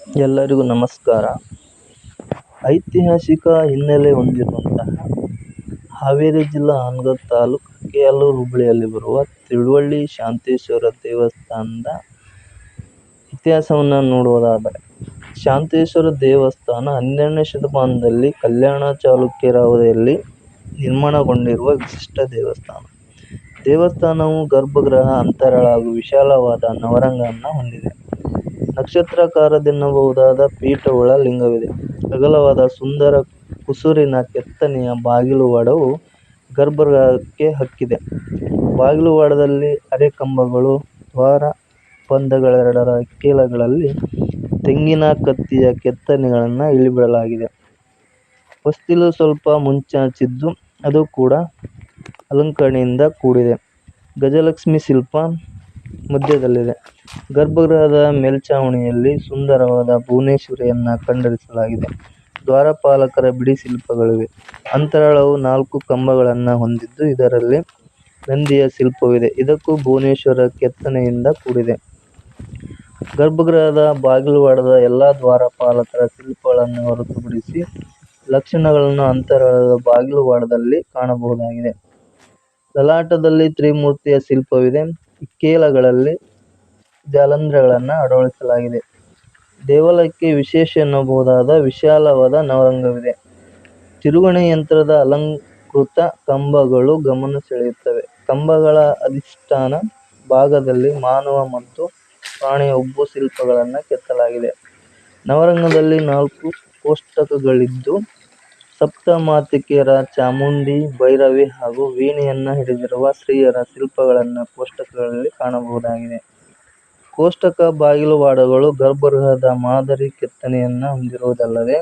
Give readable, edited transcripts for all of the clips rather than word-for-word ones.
ಎಲ್ಲರಿಗೂ ನಮಸ್ಕಾರ. ಐತಿಹಾಸಿಕ ಹಿನ್ನೆಲೆ ಹೊಂದಿರುವಂತಹ ಹಾವೇರಿ ಜಿಲ್ಲಾ ಹಾನಗಲ್ ತಾಲೂಕು ಕೆಆಲೂರು ಹೋಬಳಿಯಲ್ಲಿ ಬರುವ ತಿಳುವಳ್ಳಿ ಶಾಂತೇಶ್ವರ ದೇವಸ್ಥಾನದ ಇತಿಹಾಸವನ್ನು ನೋಡುವುದಾದರೆ, ಶಾಂತೇಶ್ವರ ದೇವಸ್ಥಾನ 12ನೇ ಶತಮಾನದಲ್ಲಿ ಕಲ್ಯಾಣ ಚಾಲುಕ್ಯರ ಅವಧಿಯಲ್ಲಿ ನಿರ್ಮಾಣಗೊಂಡಿರುವ ವಿಶಿಷ್ಟ ದೇವಸ್ಥಾನ. ದೇವಸ್ಥಾನವು ಗರ್ಭಗೃಹ, ಅಂತರಾಳ ಹಾಗೂ ವಿಶಾಲವಾದ ನವರಂಗವನ್ನು ಹೊಂದಿದೆ. ನಕ್ಷತ್ರಾಕಾರದೆನ್ನಬಹುದಾದ ಪೀಠವುಳ್ಳ ಲಿಂಗವಿದೆ. ಅಗಲವಾದ ಸುಂದರ ಕುಸುರಿನ ಕೆತ್ತನೆಯ ಬಾಗಿಲುವಾಡವು ಗರ್ಭಗೃಹಕ್ಕೆ ಹಕ್ಕಿದೆ. ಬಾಗಿಲುವಾಡದಲ್ಲಿ ಅರೆಕಂಬಗಳು, ದ್ವಾರ ಬಂಧಗಳೆರಡರ ಇಕ್ಕೆಲಗಳಲ್ಲಿ ತೆಂಗಿನ ಕತ್ತಿಯ ಕೆತ್ತನೆಗಳನ್ನು ಇಳಿಬಿಡಲಾಗಿದೆ. ಹೊಸ್ತಿಲು ಸ್ವಲ್ಪ ಮುಂಚಾಚಿದ್ದು, ಅದು ಕೂಡ ಅಲಂಕರಣೆಯಿಂದ ಕೂಡಿದೆ. ಗಜಲಕ್ಷ್ಮೀ ಶಿಲ್ಪ ಮಧ್ಯದಲ್ಲಿದೆ. ಗರ್ಭಗೃಹದ ಮೇಲ್ಛಾವಣಿಯಲ್ಲಿ ಸುಂದರವಾದ ಭುವನೇಶ್ವರಿಯನ್ನು ಕಂಡರಿಸಲಾಗಿದೆ. ದ್ವಾರಪಾಲಕರ ಬಿಡಿ ಶಿಲ್ಪಗಳಿವೆ. ಅಂತರಾಳವು 4 ಕಂಬಗಳನ್ನು ಹೊಂದಿದ್ದು, ಇದರಲ್ಲಿ ನಂದಿಯ ಶಿಲ್ಪವಿದೆ. ಇದಕ್ಕೂ ಭುವನೇಶ್ವರ ಕೆತ್ತನೆಯಿಂದ ಕೂಡಿದೆ. ಗರ್ಭಗೃಹದ ಬಾಗಿಲುವಾಡದ ಎಲ್ಲ ದ್ವಾರಪಾಲಕರ ಶಿಲ್ಪಗಳನ್ನು ಹೊರತುಪಡಿಸಿ ಲಕ್ಷಣಗಳನ್ನು ಅಂತರಾಳದ ಬಾಗಿಲುವಾಡದಲ್ಲಿ ಕಾಣಬಹುದಾಗಿದೆ. ಲಲಾಟದಲ್ಲಿ ತ್ರಿಮೂರ್ತಿಯ ಶಿಲ್ಪವಿದೆ. ಇಕ್ಕೆಲಗಳಲ್ಲಿ ಜಾಲಂಧ್ರಗಳನ್ನು ಅಳವಡಿಸಲಾಗಿದೆ. ದೇವಾಲಯಕ್ಕೆ ವಿಶೇಷ ಎನ್ನಬಹುದಾದ ವಿಶಾಲವಾದ ನವರಂಗವಿದೆ. ತಿರುಗಣೆ ಯಂತ್ರದ ಅಲಂಕೃತ ಕಂಬಗಳು ಗಮನ ಸೆಳೆಯುತ್ತವೆ. ಕಂಬಗಳ ಅಧಿಷ್ಠಾನ ಭಾಗದಲ್ಲಿ ಮಾನವ ಮತ್ತು ಪ್ರಾಣಿಯ ಉಬ್ಬು ಶಿಲ್ಪಗಳನ್ನು ಕೆತ್ತಲಾಗಿದೆ. ನವರಂಗದಲ್ಲಿ 4 ಕೋಷ್ಟಕಗಳಿದ್ದು, ಸಪ್ತಮಾತೃಕೆಯರ, ಚಾಮುಂಡಿ, ಭೈರವಿ ಹಾಗೂ ವೀಣೆಯನ್ನು ಹಿಡಿದಿರುವ ಸ್ತ್ರೀಯರ ಶಿಲ್ಪಗಳನ್ನು ಕೋಷ್ಟಕಗಳಲ್ಲಿ ಕಾಣಬಹುದಾಗಿದೆ. ಕೋಷ್ಟಕ ಬಾಗಿಲುವಾಡಗಳು ಗರ್ಭಗೃಹದ ಮಾದರಿ ಕೆತ್ತನೆಯನ್ನು ಹೊಂದಿರುವುದಲ್ಲದೆ,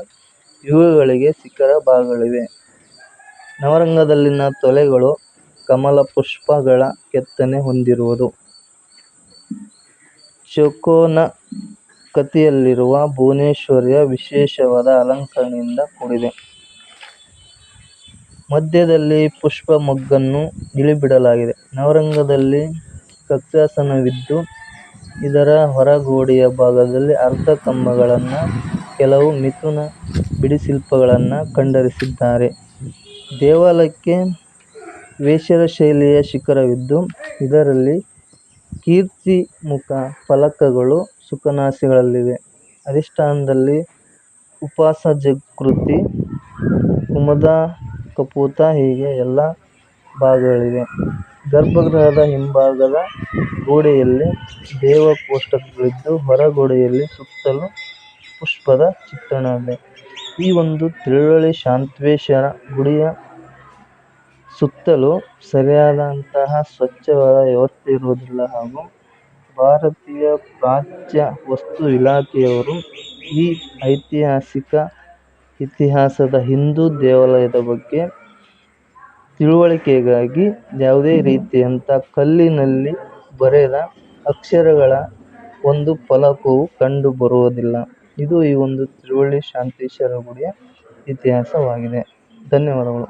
ಇವುಗಳಿಗೆ ಶಿಖರ ಭಾಗಗಳಿವೆ. ನವರಂಗದಲ್ಲಿನ ತೊಲೆಗಳು ಕಮಲಪುಷ್ಪಗಳ ಕೆತ್ತನೆ ಹೊಂದಿರುವುದು. ಚೌಕೋನಕತಿಯಲ್ಲಿರುವ ಭುವನೇಶ್ವರಿಯು ವಿಶೇಷವಾದ ಅಲಂಕರಣೆಯಿಂದ ಕೂಡಿದೆ. ಮಧ್ಯದಲ್ಲಿ ಪುಷ್ಪಮೊಗ್ಗನ್ನು ಇಳಿಬಿಡಲಾಗಿದೆ. ನವರಂಗದಲ್ಲಿ ಕಕ್ಷಾಸನವಿದ್ದು, ಇದರ ಹೊರಗೋಡೆಯ ಭಾಗದಲ್ಲಿ ಅರ್ಧ ಕಂಬಗಳನ್ನು, ಕೆಲವು ಮಿಥುನ ಬಿಡಿಶಿಲ್ಪಗಳನ್ನು ಕಂಡರಿಸಿದ್ದಾರೆ. ದೇವಾಲಯಕ್ಕೆ ವೇಶ್ಯರ ಶೈಲಿಯ ಶಿಖರವಿದ್ದು, ಇದರಲ್ಲಿ ಕೀರ್ತಿಮುಖ ಫಲಕಗಳು ಸುಖನಾಸಿಗಳಲ್ಲಿವೆ. ಅಧಿಷ್ಠಾನದಲ್ಲಿ ಉಪಸರ್ಜಕೃತಿ, ಕುಮುದ, ಕಪೋತ ಹೀಗೆ ಎಲ್ಲ ಭಾಗಗಳಿವೆ. ಗರ್ಭಗೃಹದ ಹಿಂಭಾಗದ ಗೋಡೆಯಲ್ಲಿ ದೇವಕೋಷ್ಟಕಗಳಿದ್ದು, ಹೊರಗೋಡೆಯಲ್ಲಿ ಸುತ್ತಲೂ ಪುಷ್ಪದ ಚಿತ್ರಣವಿದೆ. ಈ ಒಂದು ತಿಳುವಳ್ಳಿ ಶಾಂತೇಶ್ವರ ಗುಡಿಯ ಸುತ್ತಲೂ ಸರಿಯಾದಂತಹ ಸ್ವಚ್ಛವಾದ ವ್ಯವಸ್ಥೆ ಇರುವುದಿಲ್ಲ ಹಾಗೂ ಭಾರತೀಯ ಪ್ರಾಚ್ಯ ವಸ್ತು ಇಲಾಖೆಯವರು ಈ ಐತಿಹಾಸಿಕ ಇತಿಹಾಸದ ಹಿಂದೂ ದೇವಾಲಯದ ಬಗ್ಗೆ ತಿಳುವಳಿಕೆಗಾಗಿ ಯಾವುದೇ ರೀತಿಯಂಥ ಕಲ್ಲಿನಲ್ಲಿ ಬರೆದ ಅಕ್ಷರಗಳ ಒಂದು ಫಲಕವೂ ಕಂಡು ಬರುವುದಿಲ್ಲ. ಇದು ಈ ಒಂದು ತಿಳುವಳ್ಳಿ ಶಾಂತೇಶ್ವರ ಗುಡಿಯ ಇತಿಹಾಸವಾಗಿದೆ. ಧನ್ಯವಾದಗಳು.